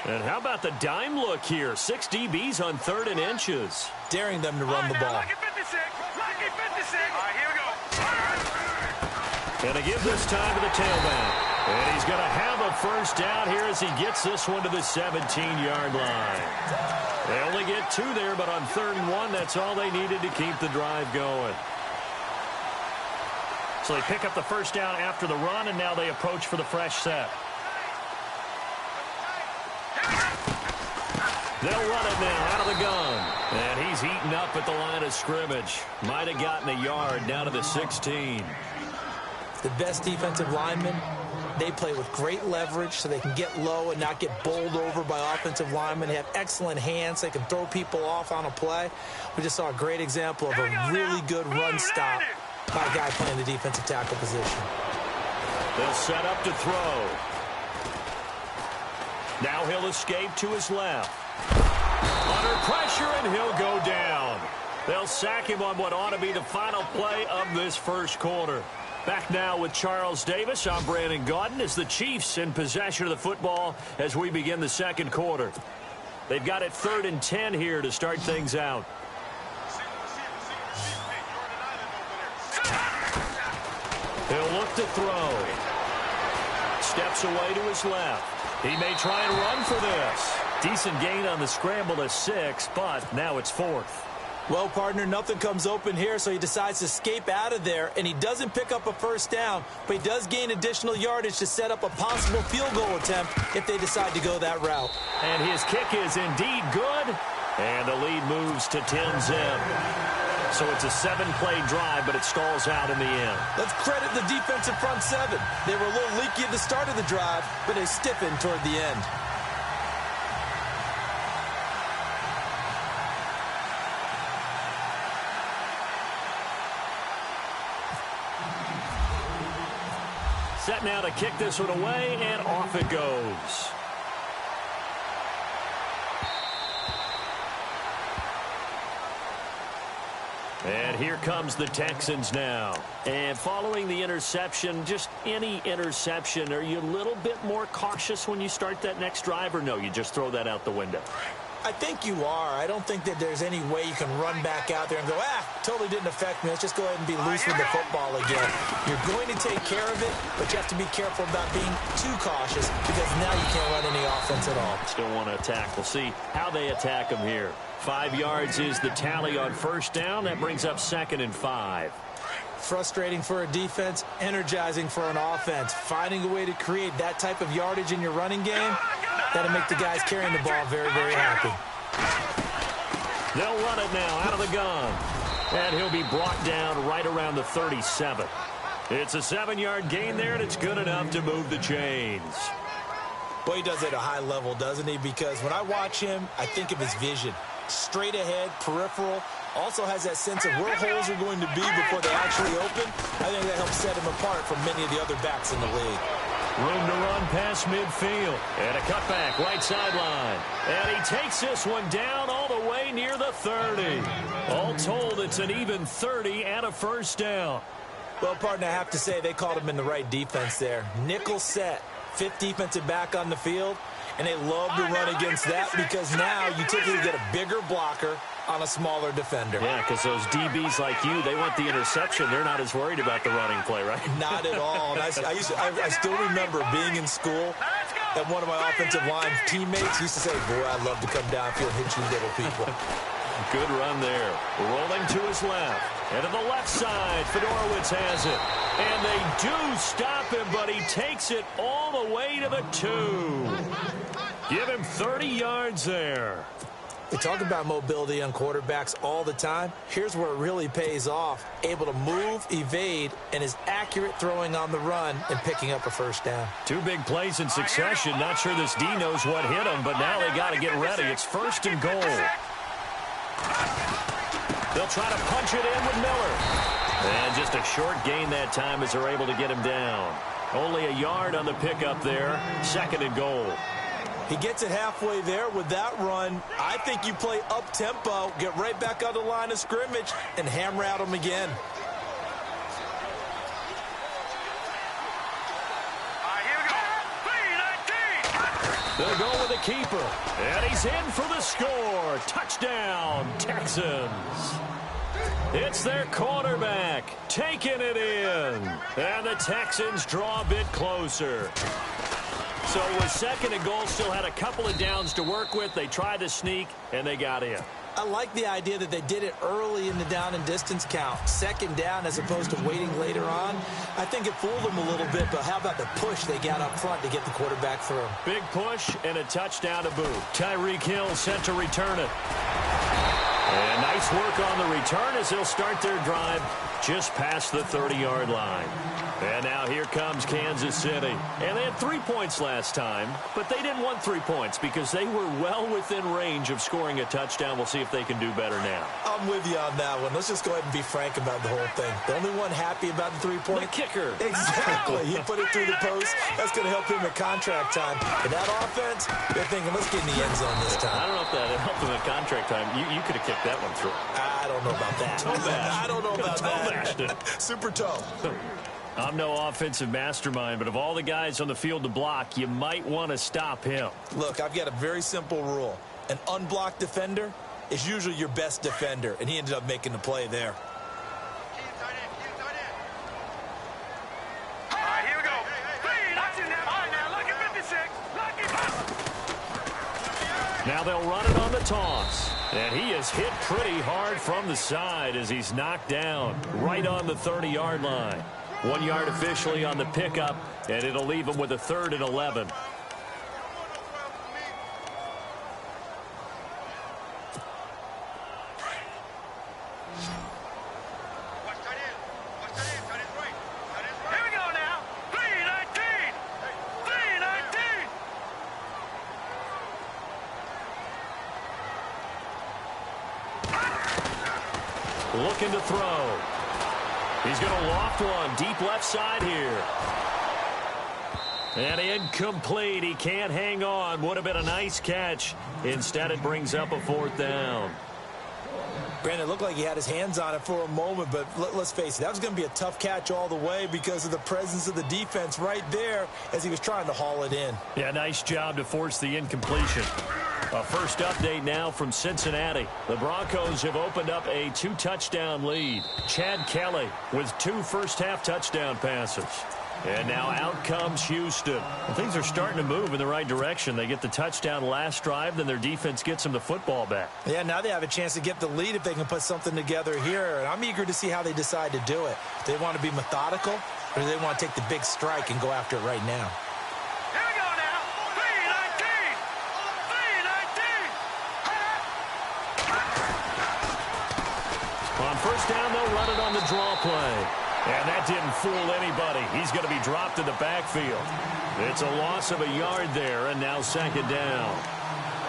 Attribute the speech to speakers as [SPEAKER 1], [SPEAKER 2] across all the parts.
[SPEAKER 1] And how about the dime look here? 6 DBs on 3rd and inches.
[SPEAKER 2] Daring them to run the ball.
[SPEAKER 3] Lucky 56. Lucky 56. All right, here we go.
[SPEAKER 1] Going to give this time to the tailback. And he's going to have a first down here as he gets this one to the 17-yard line. They only get 2 there, but on 3rd and 1, that's all they needed to keep the drive going. So they pick up the first down after the run, and now they approach for the fresh set. They'll run it now out of the gun. And he's eaten up at the line of scrimmage. Might have gotten a yard down to the 16.
[SPEAKER 2] The best defensive linemen, they play with great leverage so they can get low and not get bowled over by offensive linemen. They have excellent hands. They can throw people off on a play. We just saw a great example of a really good run stop by a guy playing the defensive tackle position.
[SPEAKER 1] They'll set up to throw. Now he'll escape to his left. Under pressure, and he'll go down. They'll sack him on what ought to be the final play of this first quarter. Back now with Charles Davis. I'm Brandon Gaudin as the Chiefs in possession of the football as we begin the second quarter. They've got it 3rd and 10 here to start things out. He'll look to throw. Steps away to his left. He may try and run for this. Decent gain on the scramble to 6, but now it's 4th.
[SPEAKER 2] Well, partner, nothing comes open here, so he decides to escape out of there, and he doesn't pick up a first down, but he does gain additional yardage to set up a possible field goal attempt if they decide to go that route.
[SPEAKER 1] And his kick is indeed good, and the lead moves to 10-zip. So it's a 7-play drive, but it stalls out in the end.
[SPEAKER 2] Let's credit the defensive front 7. They were a little leaky at the start of the drive, but they stiffened toward the end.
[SPEAKER 1] Set now to kick this one away, and off it goes. And here comes the Texans now. And following the interception, just any interception, are you a little bit more cautious when you start that next drive, or no, you just throw that out the window?
[SPEAKER 2] I think you are. I don't think that there's any way you can run back out there and go, totally didn't affect me. Let's just go ahead and be loose with the football again. You're going to take care of it, but you have to be careful about being too cautious because now you can't run any offense at all.
[SPEAKER 1] Still want to attack. We'll see how they attack him here. 5 yards is the tally on first down. That brings up 2nd and 5.
[SPEAKER 2] Frustrating for a defense, energizing for an offense. Finding a way to create that type of yardage in your running game, that'll make the guys carrying the ball very, very happy.
[SPEAKER 1] They'll run it now out of the gun. And he'll be brought down right around the 37. It's a 7-yard gain there, and it's good enough to move the chains.
[SPEAKER 2] Boy, he does it at a high level, doesn't he? Because when I watch him, I think of his vision. Straight ahead, peripheral, also has that sense of where holes are going to be before they actually open. I think that helps set him apart from many of the other backs in the league.
[SPEAKER 1] Room to run past midfield. And a cutback right sideline. And he takes this one down all the way near the 30. All told, it's an even 30 and a first down.
[SPEAKER 2] Well, partner, I have to say they called him in the right defense there. Nickel set, 5th defensive back on the field. And they love to run against that because now you typically get a bigger blocker on a smaller defender.
[SPEAKER 1] Yeah, because those DBs like you, they want the interception. They're not as worried about the running play, right?
[SPEAKER 2] Not at all. And I still remember being in school, and one of my offensive line teammates used to say, boy, I'd love to come downfield and hit you little people.
[SPEAKER 1] Good run there. Rolling to his left. And to the left side, Fedorowicz has it. And they do stop him, but he takes it all the way to the 2. Give him 30 yards there.
[SPEAKER 2] We talk about mobility on quarterbacks all the time. Here's where it really pays off. Able to move, evade, and is accurate throwing on the run and picking up a first down.
[SPEAKER 1] 2 big plays in succession. Not sure this D knows what hit him, but now they got to get ready. It's 1st and goal. They'll try to punch it in with Miller. And just a short gain that time as they're able to get him down. Only a yard on the pickup there. 2nd and goal.
[SPEAKER 2] He gets it halfway there with that run. I think you play up-tempo, get right back on the line of scrimmage, and hammer at him again.
[SPEAKER 1] They'll go with a keeper. And he's in for the score. Touchdown, Texans. It's their quarterback taking it in. And the Texans draw a bit closer. So with second and goal, still had a couple of downs to work with. They tried to sneak, and they got in.
[SPEAKER 2] I like the idea that they did it early in the down and distance count. Second down as opposed to waiting later on. I think it fooled them a little bit, but how about the push they got up front to get the quarterback through?
[SPEAKER 1] Big push and a touchdown to boot. Tyreek Hill set to return it. And nice work on the return as they'll start their drive just past the 30-yard line. And now here comes Kansas City. And they had 3 points last time, but they didn't want 3 points because they were well within range of scoring a touchdown. We'll see if they can do better now.
[SPEAKER 2] I'm with you on that one. Let's just go ahead and be frank about the whole thing. The only one happy about the 3 point?
[SPEAKER 1] The kicker.
[SPEAKER 2] Exactly. He put it through the post. That's going to help him at contract time. And that offense, they're thinking, let's get in the end zone this time.
[SPEAKER 1] I don't know if that helped him at contract time. You could have kicked that one through.
[SPEAKER 2] I don't know about that. I don't know about that. Super toe.
[SPEAKER 1] I'm no offensive mastermind, but of all the guys on the field to block, you might want to stop him.
[SPEAKER 2] Look, I've got a very simple rule. An unblocked defender is usually your best defender, and he ended up making the play there.
[SPEAKER 3] All right, here we go. All right, now, look at 56.
[SPEAKER 1] Now they'll run it on the toss. And he is hit pretty hard from the side as he's knocked down right on the 30-yard line. 1 yard officially on the pickup, and it'll leave him with a 3rd and 11.
[SPEAKER 3] Here we go now. 319. 319.
[SPEAKER 1] Looking to throw. He's going to loft one deep left side here. And incomplete. He can't hang on. Would have been a nice catch. Instead, it brings up a 4th down.
[SPEAKER 2] Brandon, it looked like he had his hands on it for a moment, but let's face it, that was going to be a tough catch all the way because of the presence of the defense right there as he was trying to haul it in.
[SPEAKER 1] Yeah, nice job to force the incompletion. A first update now from Cincinnati. The Broncos have opened up a 2-touchdown lead. Chad Kelly with 2 first-half touchdown passes. And now out comes Houston. Well, things are starting to move in the right direction. They get the touchdown last drive, then their defense gets them the football back.
[SPEAKER 2] Yeah, now they have a chance to get the lead if they can put something together here. And I'm eager to see how they decide to do it. Do they want to be methodical, or do they want to take the big strike and go after it right now?
[SPEAKER 3] Here we go now. 319. 319.
[SPEAKER 1] On first down, they'll run it on the draw play. And that didn't fool anybody. He's going to be dropped in the backfield. It's a loss of a yard there, and now 2nd down.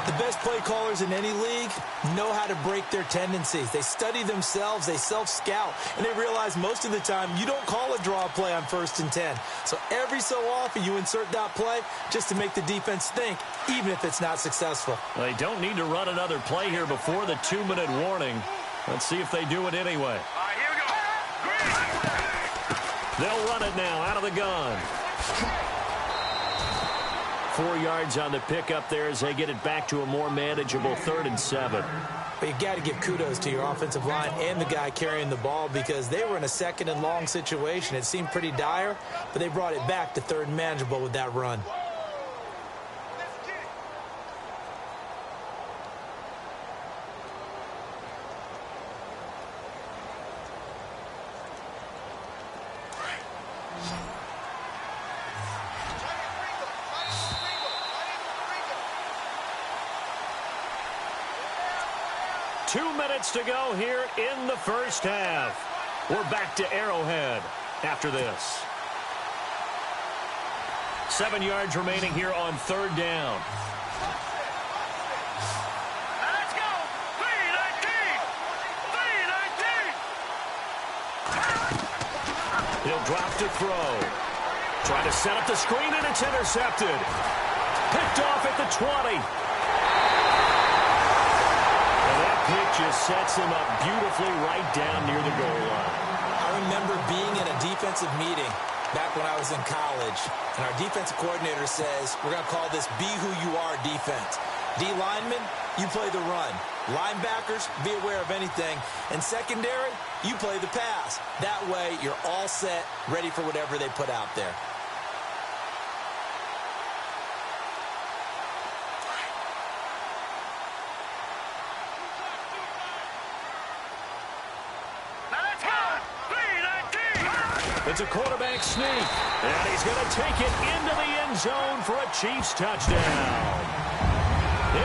[SPEAKER 2] The best play callers in any league know how to break their tendencies. They study themselves, they self-scout, and they realize most of the time you don't call a draw play on 1st and 10. So every so often you insert that play just to make the defense think, even if it's not successful.
[SPEAKER 1] They don't need to run another play here before the 2-minute warning. Let's see if they do it anyway.
[SPEAKER 3] All right, here we go. Green.
[SPEAKER 1] They'll run it now out of the gun. 4 yards on the pickup there as they get it back to a more manageable 3rd and 7.
[SPEAKER 2] But you got to give kudos to your offensive line and the guy carrying the ball because they were in a 2nd and long situation. It seemed pretty dire, but they brought it back to 3rd and manageable with that run.
[SPEAKER 1] To go here in the first half. We're back to Arrowhead after this. 7 yards remaining here on 3rd down.
[SPEAKER 3] Let's go. 319. 319.
[SPEAKER 1] He'll drop to throw. Trying to set up the screen, and it's intercepted. Picked off at the 20. It just sets him up beautifully right down near the goal line.
[SPEAKER 2] I remember being in a defensive meeting, back when I was in college, and our defensive coordinator says, we're going to call this be who you are defense. D linemen, you play the run. Linebackers, be aware of anything. And secondary, you play the pass. That way, you're all set, ready for whatever they put out there.
[SPEAKER 1] It's a quarterback sneak, and he's going to take it into the end zone for a Chiefs touchdown.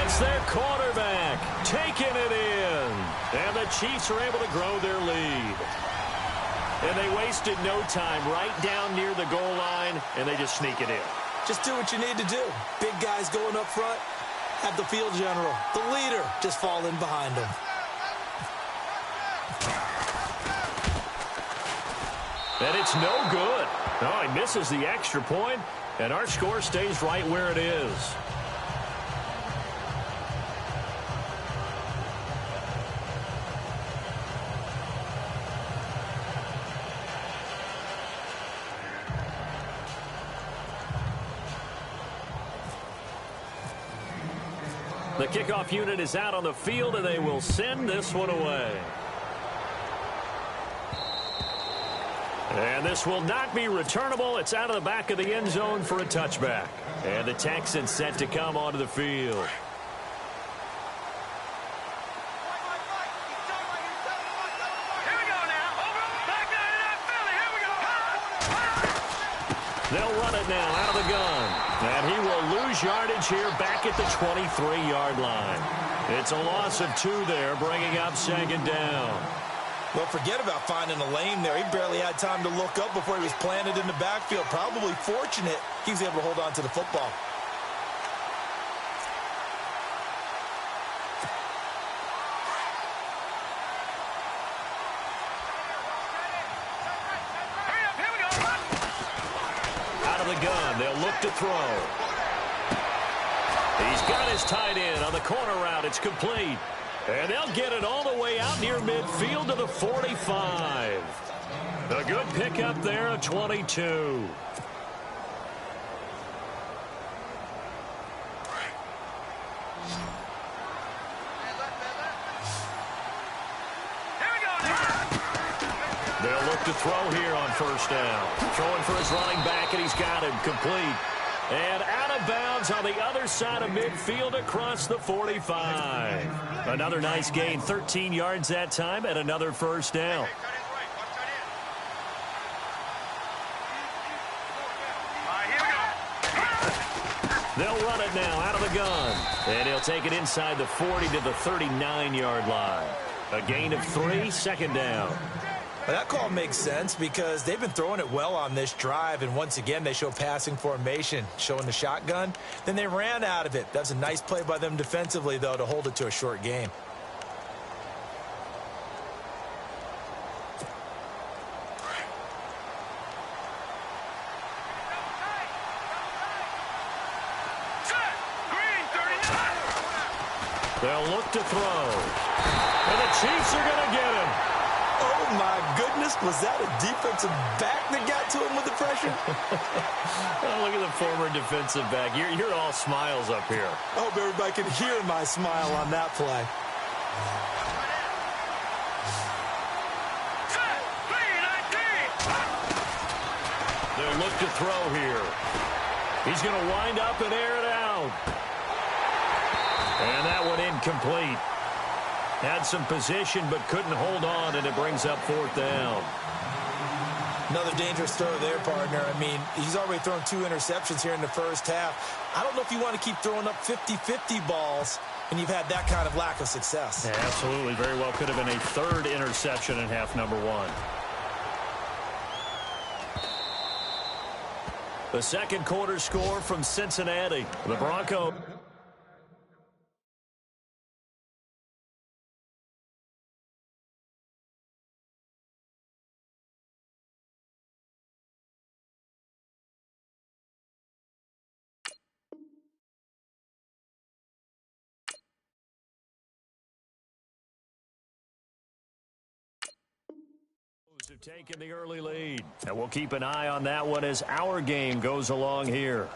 [SPEAKER 1] It's their quarterback taking it in, and the Chiefs are able to grow their lead. And they wasted no time right down near the goal line, and they just sneak it in.
[SPEAKER 2] Just do what you need to do. Big guys going up front, have the field general, the leader, just fall in behind them.
[SPEAKER 1] And it's no good. Oh, he misses the extra point, and our score stays right where it is. The kickoff unit is out on the field, and they will send this one away. And this will not be returnable. It's out of the back of the end zone for a touchback. And the Texans set to come onto the field.
[SPEAKER 3] Here we go now. Over. Back down to that Philly. Here we go.
[SPEAKER 1] They'll run it now out of the gun. And he will lose yardage here back at the 23-yard line. It's a loss of 2 there, bringing up second down.
[SPEAKER 2] Well, forget about finding a lane there. He barely had time to look up before he was planted in the backfield. Probably fortunate he was able to hold on to the football.
[SPEAKER 3] Hurry up. Here we go.
[SPEAKER 1] Out of the gun, they'll look to throw. He's got his tight end on the corner route. It's complete. And they'll get it all the way out near midfield to the 45. A good pickup there of 22.
[SPEAKER 3] Here we go now.
[SPEAKER 1] They'll look to throw here on first down. Throwing for his running back, and he's got him complete. And out of bounds on the other side of midfield across the 45. Another nice gain, 13 yards that time, and another first down. They'll run it now out of the gun. And he'll take it inside the 40 to the 39-yard line. A gain of 3, second down.
[SPEAKER 2] Well, that call makes sense because they've been throwing it well on this drive, and once again they show passing formation, showing the shotgun. Then they ran out of it. That was a nice play by them defensively, though, to hold it to a short game.
[SPEAKER 1] They'll look to throw. And the Chiefs are going to get him.
[SPEAKER 2] Oh, my goodness. Was that a defensive back that got to him with the pressure?
[SPEAKER 1] Oh, look at the former defensive back. You're all smiles up here.
[SPEAKER 2] I hope everybody can hear my smile on that play.
[SPEAKER 1] They'll look to throw here. He's going to wind up and air it out. And that one incomplete. Had some position but couldn't hold on, and it brings up fourth down.
[SPEAKER 2] Another dangerous throw there, partner. I mean, he's already thrown 2 interceptions here in the first half. I don't know if you want to keep throwing up 50-50 balls when you've had that kind of lack of success.
[SPEAKER 1] Yeah, absolutely. Very well could have been a 3rd interception in half number 1. The second quarter score from Cincinnati. The Broncos. Taking the early lead, and we'll keep an eye on that one as our game goes along here.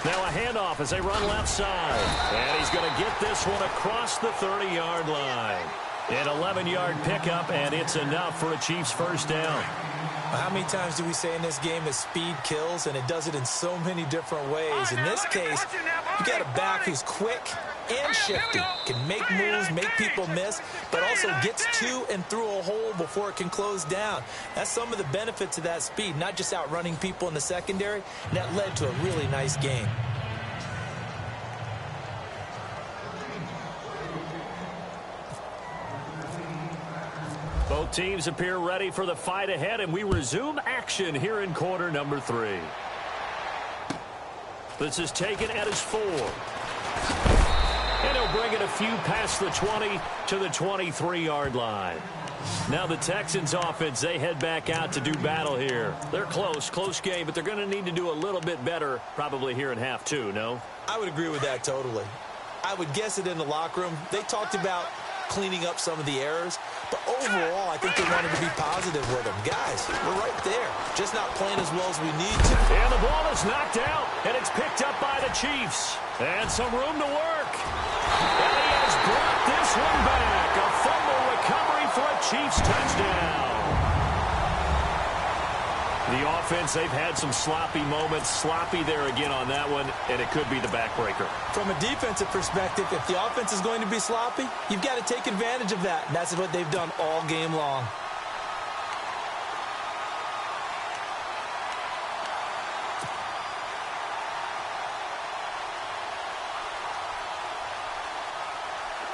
[SPEAKER 1] Now a handoff as they run left side. And he's going to get this one across the 30-yard line. An 11-yard pickup, and it's enough for a Chiefs first down.
[SPEAKER 2] How many times do we say in this game that speed kills, and it does it in so many different ways? In this case, you got a back who's quick and shifty, can make moves, make people miss, but also gets to and through a hole before it can close down. That's some of the benefits of that speed, not just outrunning people in the secondary, and that led to a really nice game.
[SPEAKER 1] Both teams appear ready for the fight ahead, and we resume action here in quarter number 3. This is taken at his 4. And he'll bring it a few past the 20 to the 23-yard line. Now the Texans offense, they head back out to do battle here. They're close game, but they're going to need to do a little bit better probably here in half 2, no?
[SPEAKER 2] I would agree with that totally. I would guess it in the locker room. They talked about cleaning up some of the errors, but overall, I think they wanted to be positive with them. Guys, we're right there, just not playing as well as we need to.
[SPEAKER 1] And the ball is knocked out, and it's picked up by the Chiefs. And some room to work. And he has brought this one back. A fumble recovery for a Chiefs touchdown. The offense, they've had some sloppy moments. Sloppy there again on that one, and it could be the backbreaker.
[SPEAKER 2] From a defensive perspective, if the offense is going to be sloppy, you've got to take advantage of that. And that's what they've done all game long.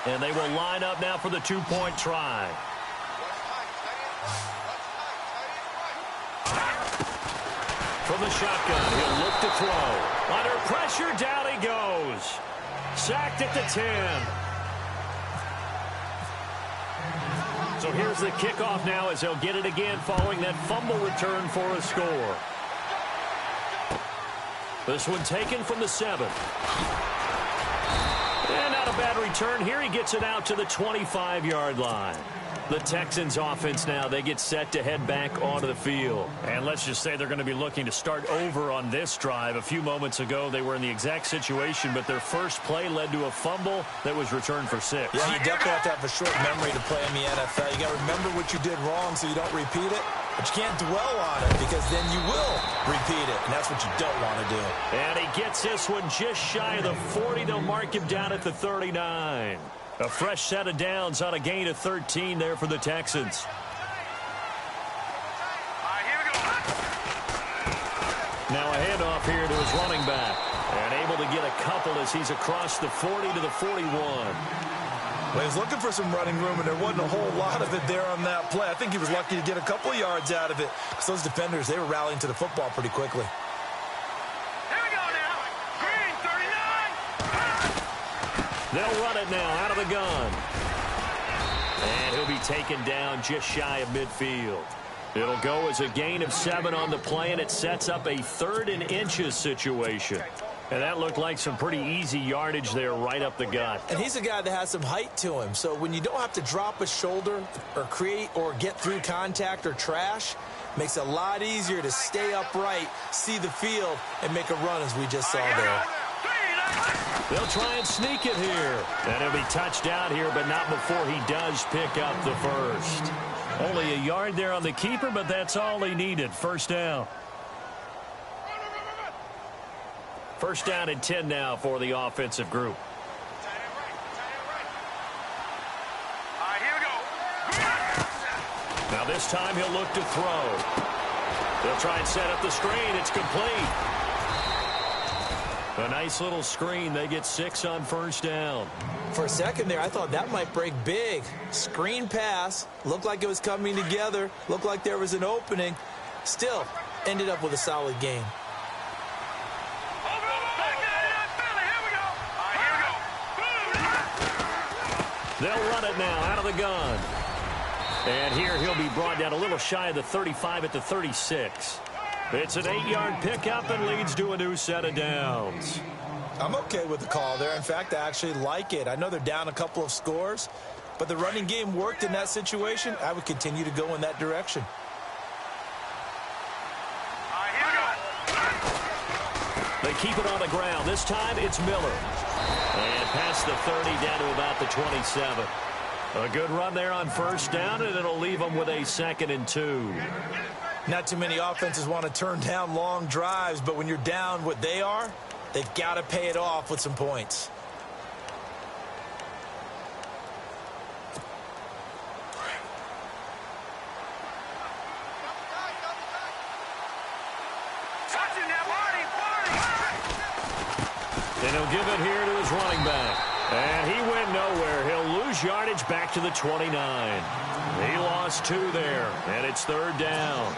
[SPEAKER 1] And they will line up now for the two-point try. From the shotgun, he'll look to throw. Under pressure, down he goes. Sacked at the 10. So here's the kickoff now as they'll get it again following that fumble return for a score. This one taken from the 7. And not a bad return here. He gets it out to the 25-yard line. The Texans offense now, they get set to head back onto the field. And let's just say they're going to be looking to start over on this drive. A few moments ago, they were in the exact situation, but their first play led to a fumble that was returned for 6.
[SPEAKER 2] Yeah, you definitely have to have a short memory to play in the NFL. You got to remember what you did wrong so you don't repeat it. But you can't dwell on it because then you will repeat it, and that's what you don't want to do.
[SPEAKER 1] And he gets this one just shy of the 40. They'll mark him down at the 39. A fresh set of downs on a gain of 13 there for the Texans. Now a handoff here to his running back. And able to get a couple as he's across the 40 to the 41.
[SPEAKER 2] Well, he was looking for some running room, and there wasn't a whole lot of it there on that play. I think he was lucky to get a couple yards out of it because those defenders, they were rallying to the football pretty quickly.
[SPEAKER 3] Here we go now. Green, 39.
[SPEAKER 1] They'll run it now out of the gun. And he'll be taken down just shy of midfield. It'll go as a gain of 7 on the play, and it sets up a 3rd and inches situation. And that looked like some pretty easy yardage there right up the gut.
[SPEAKER 2] And he's a guy that has some height to him. So when you don't have to drop a shoulder or create or get through contact or trash, makes it a lot easier to stay upright, see the field, and make a run as we just saw there.
[SPEAKER 1] They'll try and sneak it here. And he'll be touched out here, but not before he does pick up the first. Only a yard there on the keeper, but that's all he needed. First down. First down and 10 now for the offensive group. Now this time he'll look to throw. They'll try and set up the screen. It's complete. A nice little screen. They get 6 on first down.
[SPEAKER 2] For a second there, I thought that might break big. Screen pass. Looked like it was coming together. Looked like there was an opening. Still, ended up with a solid game.
[SPEAKER 1] They'll run it now out of the gun. And here he'll be brought down a little shy of the 35 at the 36. It's an 8-yard pickup and leads to a new set of downs.
[SPEAKER 2] I'm okay with the call there. In fact, I actually like it. I know they're down a couple of scores, but the running game worked in that situation. I would continue to go in that direction.
[SPEAKER 1] They keep it on the ground. This time it's Miller. And past the 30 down to about the 27. A good run there on first down, and it'll leave them with a 2nd and 2.
[SPEAKER 2] Not too many offenses want to turn down long drives, but when you're down what they are, they've got to pay it off with some points.
[SPEAKER 1] And he'll give it here to his running back. And he went nowhere. He'll lose yardage back to the 29. He lost 2 there, and it's 3rd down.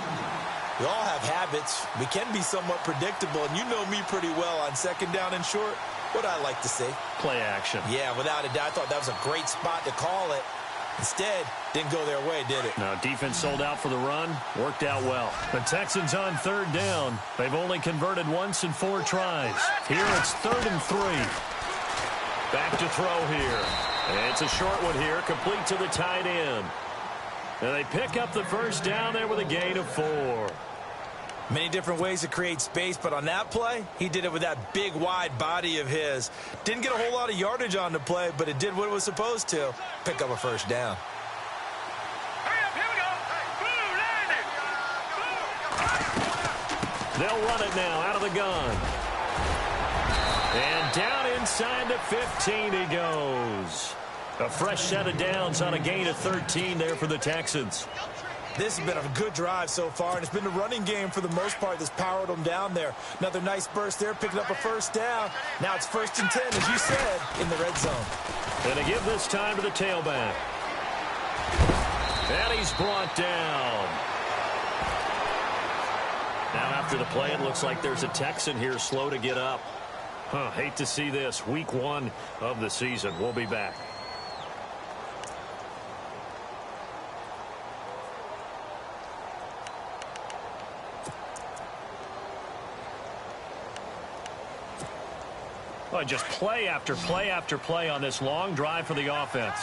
[SPEAKER 2] We all have habits. We can be somewhat predictable, and you know me pretty well on 2nd down and short. What I like to see.
[SPEAKER 1] Play action.
[SPEAKER 2] Yeah, without a doubt. I thought that was a great spot to call it. Instead, didn't go their way, did it?
[SPEAKER 1] Now, defense sold out for the run. Worked out well. The Texans on 3rd down. They've only converted once in 4 tries. Here it's 3rd and 3. Back to throw here. And it's a short one here, complete to the tight end. And they pick up the first down there with a gain of 4.
[SPEAKER 2] Many different ways to create space, but on that play, he did it with that big, wide body of his. Didn't get a whole lot of yardage on the play, but it did what it was supposed to. Pick up a first down.
[SPEAKER 1] They'll run it now out of the gun. And down inside the 15 he goes. A fresh set of downs on a gain of 13 there for the Texans.
[SPEAKER 2] This has been a good drive so far, and it's been the running game for the most part that's powered them down there. Another nice burst there, picking up a first down. Now it's 1st and 10, as you said, in the red zone.
[SPEAKER 1] And they give this time to the tailback. And he's brought down. Now after the play, it looks like there's a Texan here slow to get up. Hate to see this. Week 1 of the season. We'll be back. Well, just play after play after play on this long drive for the offense.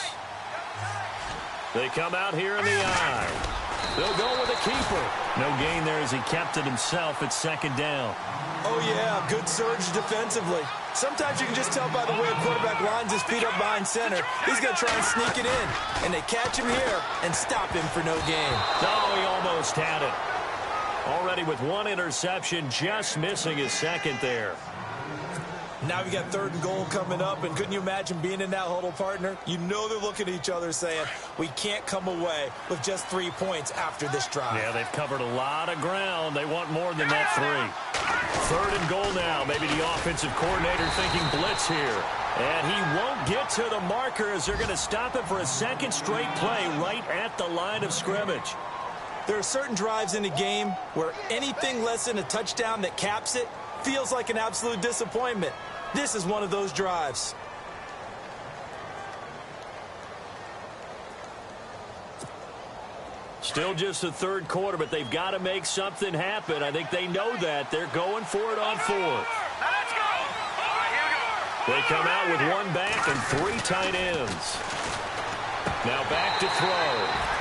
[SPEAKER 1] They come out here in the eye. They'll go with a keeper. No gain there as he kept it himself at 2nd down.
[SPEAKER 2] Oh, yeah, good surge defensively. Sometimes you can just tell by the way a quarterback lines his feet up behind center. He's going to try and sneak it in. And they catch him here and stop him for no gain.
[SPEAKER 1] Oh, he almost had it. Already with 1 interception, just missing his 2nd there.
[SPEAKER 2] Now we got 3rd and goal coming up, and couldn't you imagine being in that huddle, partner? You know they're looking at each other saying, we can't come away with just 3 points after this drive.
[SPEAKER 1] Yeah, they've covered a lot of ground. They want more than that 3. 3rd and goal now. Maybe the offensive coordinator thinking blitz here. And he won't get to the marker as they're going to stop it for a 2nd straight play right at the line of scrimmage.
[SPEAKER 2] There are certain drives in the game where anything less than a touchdown that caps it feels like an absolute disappointment. This is one of those drives.
[SPEAKER 1] Still just the 3rd quarter, but they've got to make something happen. I think they know that. They're going for it on 4th. They come out with 1 back and 3 tight ends. Now back to throw.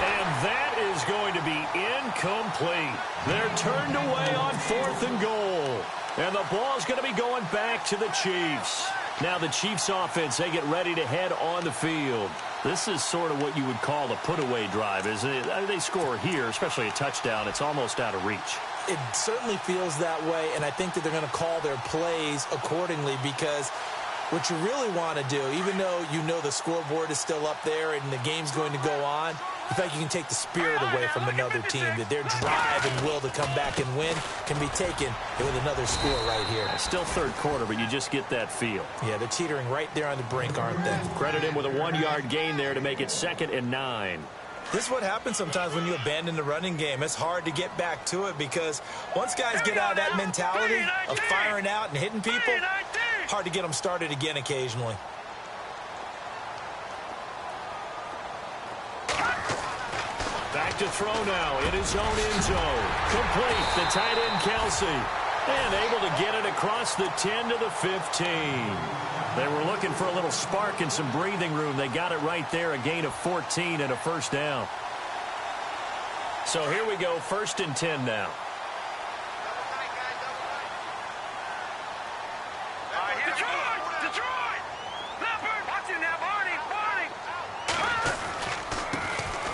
[SPEAKER 1] And that is going to be incomplete. They're turned away on 4th and goal. And the ball's going to be going back to the Chiefs. Now the Chiefs offense, they get ready to head on the field. This is sort of what you would call the put-away drive, isn't it? They score here, especially a touchdown. It's almost out of reach.
[SPEAKER 2] It certainly feels that way, and I think that they're going to call their plays accordingly because what you really want to do, even though you know the scoreboard is still up there and the game's going to go on, in fact, you can take the spirit away from another team, that their drive and will to come back and win can be taken with another score right here.
[SPEAKER 1] Still 3rd quarter, but you just get that feel.
[SPEAKER 2] Yeah, they're teetering right there on the brink, aren't they?
[SPEAKER 1] Credit him with a 1-yard gain there to make it 2nd and 9.
[SPEAKER 2] This is what happens sometimes when you abandon the running game. It's hard to get back to it because once guys get out of that mentality of firing out and hitting people, hard to get them started again occasionally.
[SPEAKER 1] Back to throw now in his own end zone. Complete, the tight end Kelsey. And able to get it across the 10 to the 15. They were looking for a little spark and some breathing room. They got it right there, a gain of 14 and a first down. So here we go, 1st and 10 now.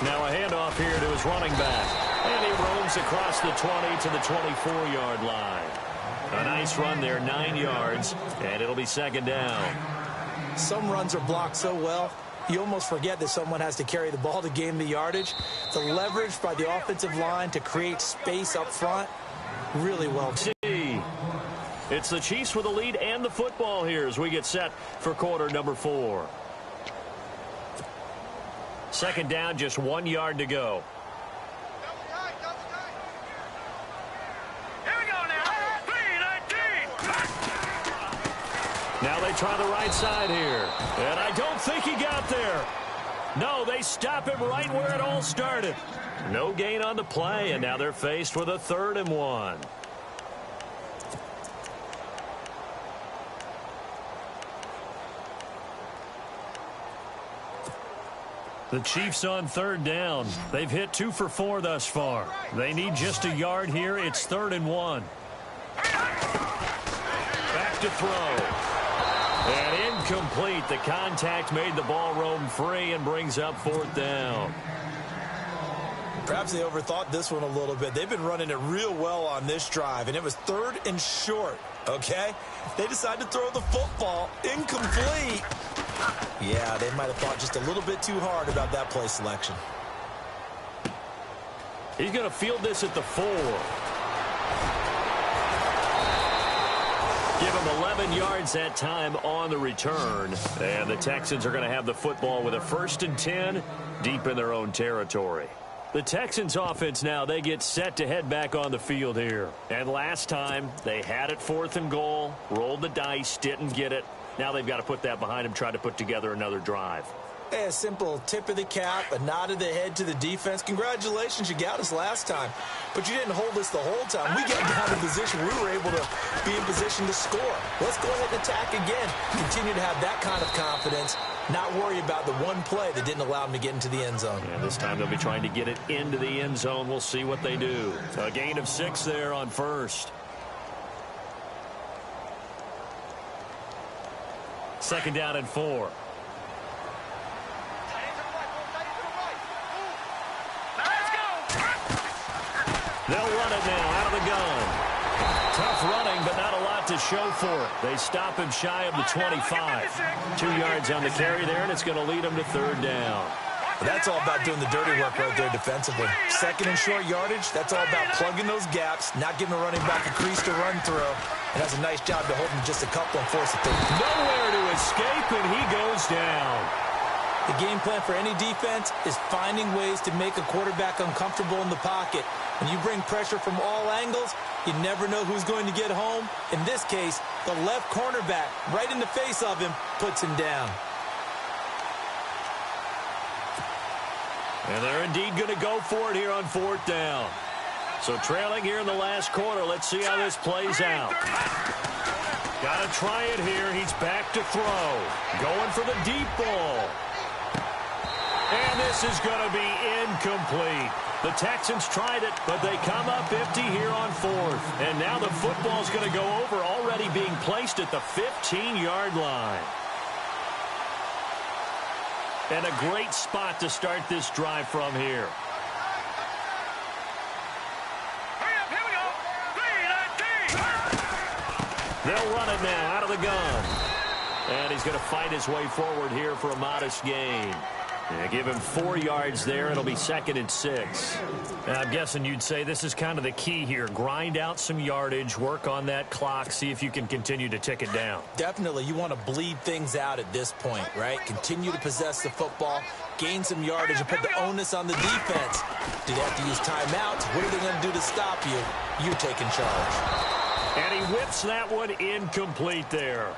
[SPEAKER 1] Now a handoff here to his running back. And he roams across the 20 to the 24-yard line. A nice run there, 9 yards, and it'll be 2nd down.
[SPEAKER 2] Some runs are blocked so well, you almost forget that someone has to carry the ball to gain the yardage. The leverage by the offensive line to create space up front, really well done.
[SPEAKER 1] It's the Chiefs with the lead and the football here as we get set for quarter number 4. 2nd down, just 1 yard to go.
[SPEAKER 3] Here we go now. 3-19.
[SPEAKER 1] Now they try the right side here. And I don't think he got there. No, they stop him right where it all started. No gain on the play, and now they're faced with a 3rd and 1. The Chiefs on 3rd down. They've hit 2 for 4 thus far. They need just a yard here. It's 3rd and 1. Back to throw. And incomplete. The contact made the ball roam free and brings up 4th down.
[SPEAKER 2] Perhaps they overthought this one a little bit. They've been running it real well on this drive, and it was 3rd and short, okay? They decided to throw the football. Incomplete. Yeah, they might have thought just a little bit too hard about that play selection.
[SPEAKER 1] He's going to field this at the 4. Give him 11 yards that time on the return. And the Texans are going to have the football with a 1st and 10 deep in their own territory. The Texans offense now, they get set to head back on the field here. And last time, they had it 4th and goal, rolled the dice, didn't get it. Now they've got to put that behind them, try to put together another drive.
[SPEAKER 2] A simple tip of the cap, a nod of the head to the defense. Congratulations, you got us last time. But you didn't hold us the whole time. We got down in position. We were able to be in position to score. Let's go ahead and attack again. Continue to have that kind of confidence. Not worry about the one play that didn't allow them to get into the end zone.
[SPEAKER 1] And this time they'll be trying to get it into the end zone. We'll see what they do. A gain of 6 there on 1st. 2nd down and 4. They'll run it now out of the gun. Tough running, but not a lot to show for it. They stop him shy of the 25. 2 yards on the carry there, and it's going to lead them to 3rd down.
[SPEAKER 2] That's all about doing the dirty work right there defensively. 2nd and short yardage, that's all about plugging those gaps, not giving a running back a crease to run through. And that's a nice job to hold him just a couple and force it through.
[SPEAKER 1] Nowhere to escape, and he goes down.
[SPEAKER 2] The game plan for any defense is finding ways to make a quarterback uncomfortable in the pocket. When you bring pressure from all angles, you never know who's going to get home. In this case, the left cornerback, right in the face of him, puts him down.
[SPEAKER 1] And they're indeed going to go for it here on 4th down. So trailing here in the last quarter. Let's see how this plays out. Got to try it here. He's back to throw. Going for the deep ball. And this is going to be incomplete. The Texans tried it, but they come up empty here on 4th. And now the football's going to go over, already being placed at the 15-yard line. And a great spot to start this drive from here.
[SPEAKER 3] Hurry up, here we go. 3-19.
[SPEAKER 1] They'll run it now out of the gun. And he's going to fight his way forward here for a modest gain. Yeah, give him 4 yards there. It'll be 2nd and 6. And I'm guessing you'd say this is kind of the key here. Grind out some yardage, work on that clock, see if you can continue to tick it down.
[SPEAKER 2] Definitely. You want to bleed things out at this point, right? Continue to possess the football, gain some yardage, and put the onus on the defense. Do they have to use timeouts? What are they going to do to stop you? You're taking charge.
[SPEAKER 1] And he whips that one incomplete there.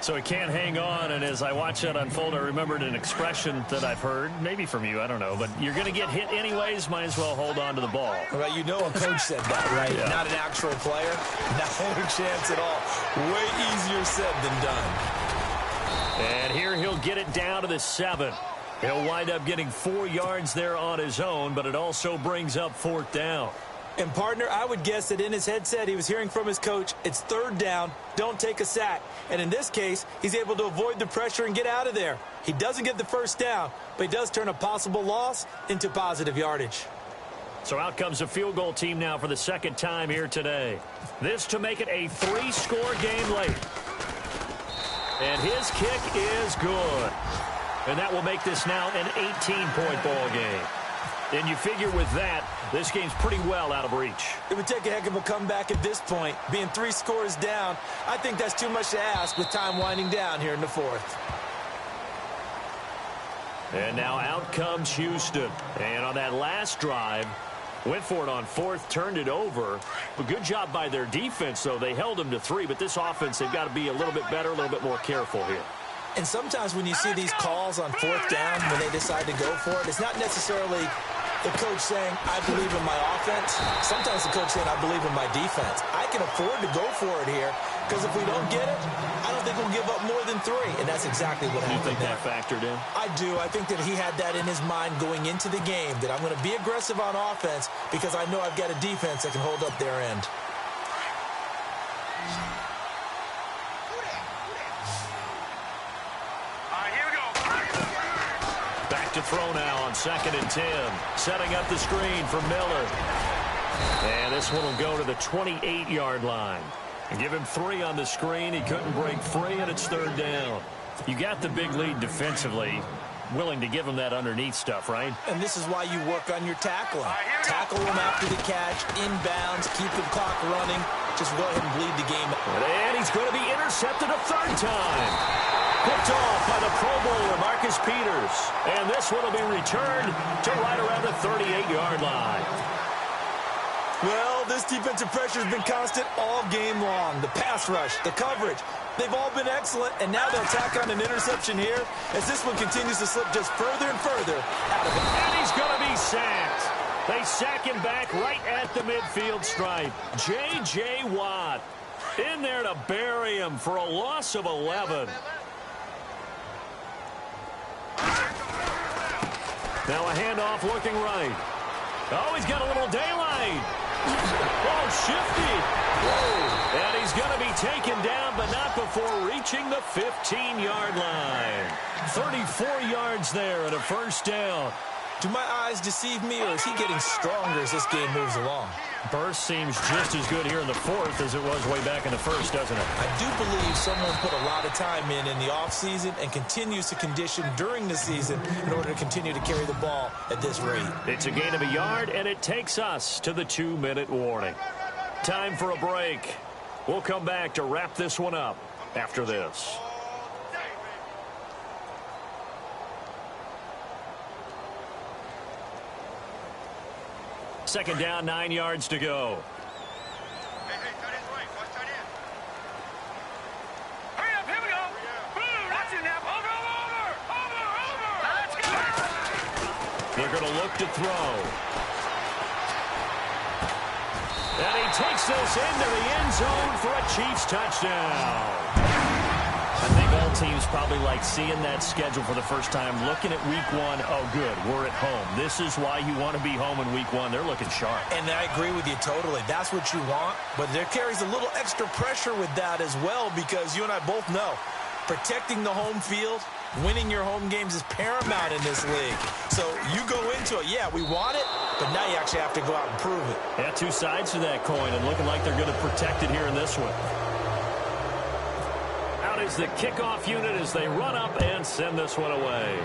[SPEAKER 1] So he can't hang on, and as I watch that unfold, I remembered an expression that I've heard, maybe from you, I don't know, but you're going to get hit anyways, might as well hold on to the ball.
[SPEAKER 2] Right, you know a coach said that, right?
[SPEAKER 1] Yeah.
[SPEAKER 2] Not an actual player. Not a chance at all. Way easier said than done.
[SPEAKER 1] And here he'll get it down to the 7. He'll wind up getting 4 yards there on his own, but it also brings up 4th down.
[SPEAKER 2] And, partner, I would guess that in his headset he was hearing from his coach, it's 3rd down, don't take a sack. And in this case, he's able to avoid the pressure and get out of there. He doesn't get the 1st down, but he does turn a possible loss into positive yardage.
[SPEAKER 1] So out comes a field goal team now for the 2nd time here today. This to make it a 3-score game late. And his kick is good. And that will make this now an 18-point ball game. And you figure with that, this game's pretty well out of reach.
[SPEAKER 2] It would take a heck of a comeback at this point. Being 3 scores down, I think that's too much to ask with time winding down here in the 4th.
[SPEAKER 1] And now out comes Houston. And on that last drive, went for it on 4th, turned it over. A good job by their defense, though. They held them to 3, but this offense, they've got to be a little bit better, a little bit more careful here.
[SPEAKER 2] And sometimes when you see these calls on 4th down, when they decide to go for it, it's not necessarily the coach saying, I believe in my offense. Sometimes the coach saying, I believe in my defense. I can afford to go for it here because if we don't get it, I don't think we'll give up more than 3. And that's exactly what happened.
[SPEAKER 1] You think that factored in?
[SPEAKER 2] I do. I think that he had that in his mind going into the game, that I'm going to be aggressive on offense because I know I've got a defense that can hold up their end.
[SPEAKER 1] To throw now on 2nd and 10. Setting up the screen for Miller. And this one will go to the 28-yard line. And give him 3 on the screen. He couldn't break free, and it's 3rd down. You got the big lead defensively. Willing to give him that underneath stuff, right?
[SPEAKER 2] And this is why you work on your tackling. Tackle him after the catch, inbounds, keep the clock running. Just go ahead and bleed the game.
[SPEAKER 1] And he's going to be intercepted a 3rd time. Picked off by the Pro Bowler, Marcus Peters. And this one will be returned to right around the 38-yard line.
[SPEAKER 2] Well, this defensive pressure has been constant all game long. The pass rush, the coverage, they've all been excellent, and now they'll tack on an interception here as this one continues to slip just further and further out of it.
[SPEAKER 1] And he's going to be sacked. They sack him back right at the midfield stripe. J.J. Watt in there to bury him for a loss of 11. Now a handoff looking right. Oh, he's got a little daylight. Oh, shifty. Whoa. And he's going to be taken down, but not before reaching the 15-yard line. 34 yards there and a 1st down.
[SPEAKER 2] Do my eyes deceive me, or is he getting stronger as this game moves along?
[SPEAKER 1] Burst seems just as good here in the 4th as it was way back in the 1st, doesn't it?
[SPEAKER 2] I do believe someone put a lot of time in the offseason and continues to condition during the season in order to continue to carry the ball at this rate.
[SPEAKER 1] It's a gain of a yard, and it takes us to the 2-minute warning. Time for a break. We'll come back to wrap this one up after this. Second down, 9 yards to go.
[SPEAKER 3] Hey, tight end's right. Watch tight end. Hurry up, here we go. Boom, that's it now. Over. Let's go.
[SPEAKER 1] They're going to look to throw. And he takes this into the end zone for a Chiefs touchdown. I think all teams probably like seeing that schedule for the first time, looking at week 1. Oh, good, we're at home. This is why you want to be home in week 1. They're looking sharp.
[SPEAKER 2] And I agree with you totally. That's what you want. But there carries a little extra pressure with that as well, because you and I both know protecting the home field, winning your home games is paramount in this league. So you go into it, yeah, we want it, but now you actually have to go out and prove it.
[SPEAKER 1] Yeah, 2 sides to that coin, and looking like they're going to protect it here in this one. Out is the kickoff unit as they run up and send this one away.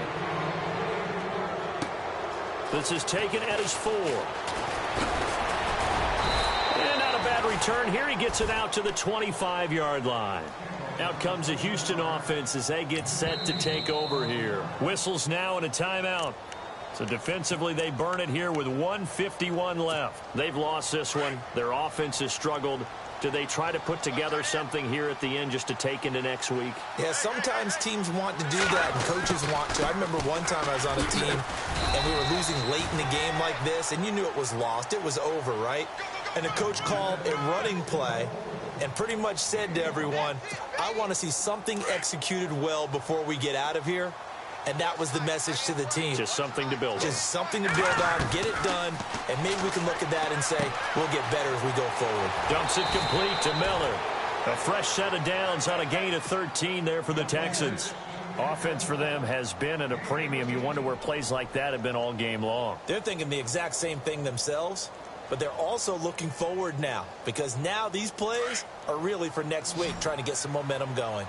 [SPEAKER 1] This is taken at his 4. And not a bad return here. He gets it out to the 25-yard line. Out comes the Houston offense as they get set to take over here. Whistles now and a timeout. So defensively, they burn it here with 1:51 left. They've lost this one. Their offense has struggled. Do they try to put together something here at the end just to take into next week?
[SPEAKER 2] Yeah, sometimes teams want to do that and coaches want to. I remember one time I was on a team and we were losing late in the game like this, and you knew it was lost. It was over, right? And the coach called a running play and pretty much said to everyone, I want to see something executed well before we get out of here. And that was the message to the team.
[SPEAKER 1] Just something to build on.
[SPEAKER 2] Just something to build on, get it done, and maybe we can look at that and say, we'll get better as we go forward.
[SPEAKER 1] Dumps it complete to Miller. A fresh set of downs on a gain of 13 there for the Texans. Offense for them has been at a premium. You wonder where plays like that have been all game long.
[SPEAKER 2] They're thinking the exact same thing themselves, but they're also looking forward now, because now these plays are really for next week, trying to get some momentum going.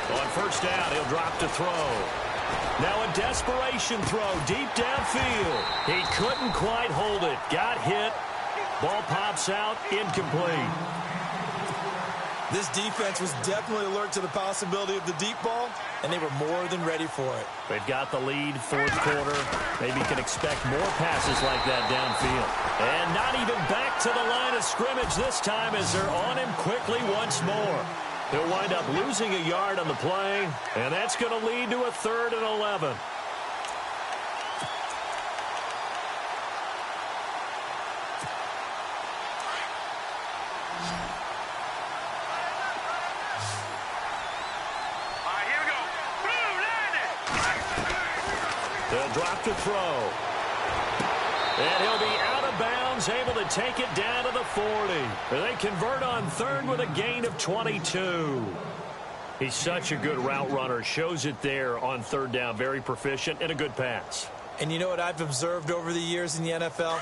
[SPEAKER 1] On first down, he'll drop to throw. Now a desperation throw deep downfield. He couldn't quite hold it. Got hit. Ball pops out, incomplete.
[SPEAKER 2] This defense was definitely alert to the possibility of the deep ball, and they were more than ready for it.
[SPEAKER 1] They've got the lead, fourth quarter. Maybe can expect more passes like that downfield. And not even back to the line of scrimmage this time as they're on him quickly once more. He'll wind up losing a yard on the play, and that's going to lead to a 3rd and 11. They'll drop to throw. And he'll be out of bounds, able to take it down to the 40. They convert on 3rd with a gain of 22. He's such a good route runner. Shows it there on 3rd down. Very proficient and a good pass.
[SPEAKER 2] And you know what I've observed over the years in the NFL?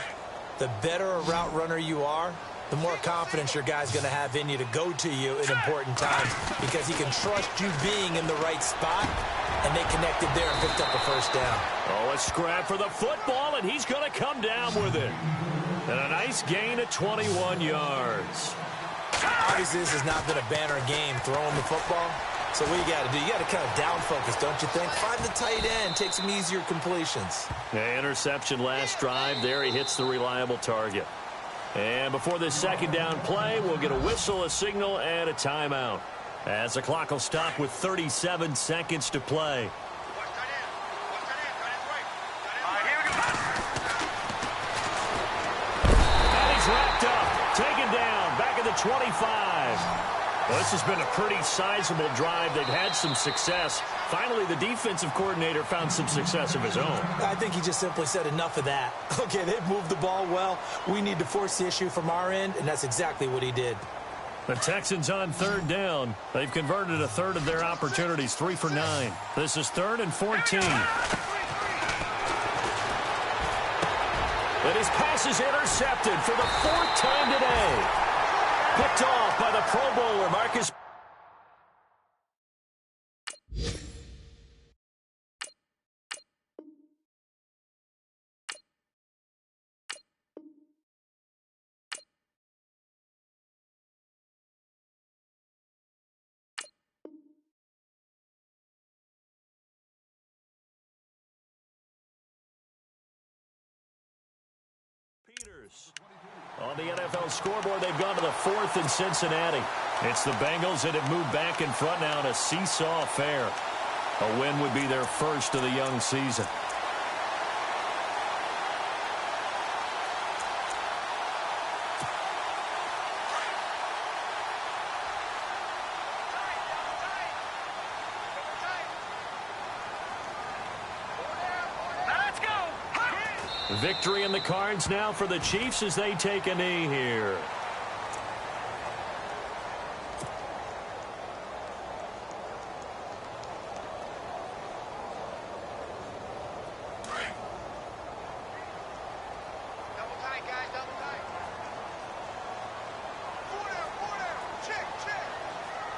[SPEAKER 2] The better a route runner you are, the more confidence your guy's going to have in you to go to you in important times, because he can trust you being in the right spot, and they connected there and picked up a first down.
[SPEAKER 1] Oh, a scrap for the football, and he's going to come down with it. And a nice gain of 21 yards.
[SPEAKER 2] Obviously, this has not been a banner game throwing the football. So what you got to do, you got to kind of down focus, don't you think? Find the tight end, take some easier completions.
[SPEAKER 1] Yeah, interception last drive. There he hits the reliable target. And before this 2nd down play, we'll get a whistle, a signal, and a timeout, as the clock will stop with 37 seconds to play. And he's wrapped up, taken down, back at the 25. Well, this has been a pretty sizable drive. They've had some success. Finally, the defensive coordinator found some success of his own.
[SPEAKER 2] I think he just simply said enough of that. Okay, they've moved the ball well. We need to force the issue from our end, and that's exactly what he did.
[SPEAKER 1] The Texans on 3rd down. They've converted a 3rd of their opportunities, 3 for 9. This is 3rd and 14. But his pass is intercepted for the 4th time today. Picked off by the Pro Bowler, Marcus. On the NFL scoreboard, they've gone to the 4th in Cincinnati. It's the Bengals that have moved back in front now in a seesaw affair. A win would be their first of the young season. Victory in the cards now for the Chiefs as they take a knee here.
[SPEAKER 3] Double tight, guys, double tight. Check.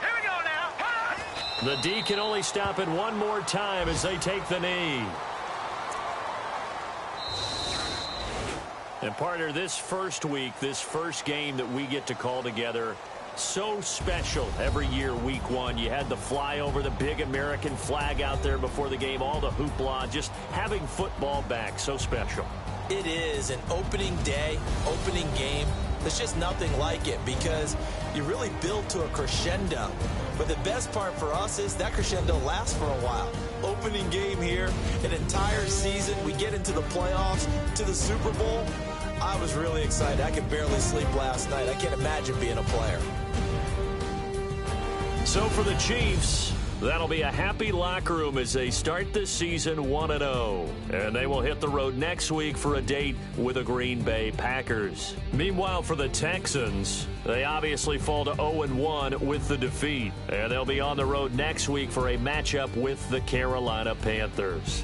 [SPEAKER 3] Here we go now.
[SPEAKER 1] The D can only stop it one more time as they take the knee. And partner, this first week, this first game that we get to call together, so special every year, week 1. You had the flyover, the big American flag out there before the game, all the hoopla, just having football back, so special.
[SPEAKER 2] It is an opening day, opening game. There's just nothing like it because you really build to a crescendo. But the best part for us is that crescendo lasts for a while. Opening game here, an entire season. We get into the playoffs, to the Super Bowl. I was really excited. I could barely sleep last night. I can't imagine being a player.
[SPEAKER 1] So for the Chiefs, that'll be a happy locker room as they start this season 1-0. And they will hit the road next week for a date with the Green Bay Packers. Meanwhile, for the Texans, they obviously fall to 0-1 with the defeat. And they'll be on the road next week for a matchup with the Carolina Panthers.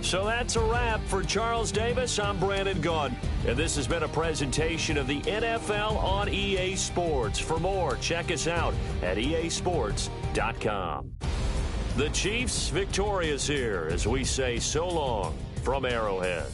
[SPEAKER 1] So that's a wrap. For Charles Davis, I'm Brandon Gaudin. And this has been a presentation of the NFL on EA Sports. For more, check us out at easports.com. The Chiefs victorious here as we say so long from Arrowhead.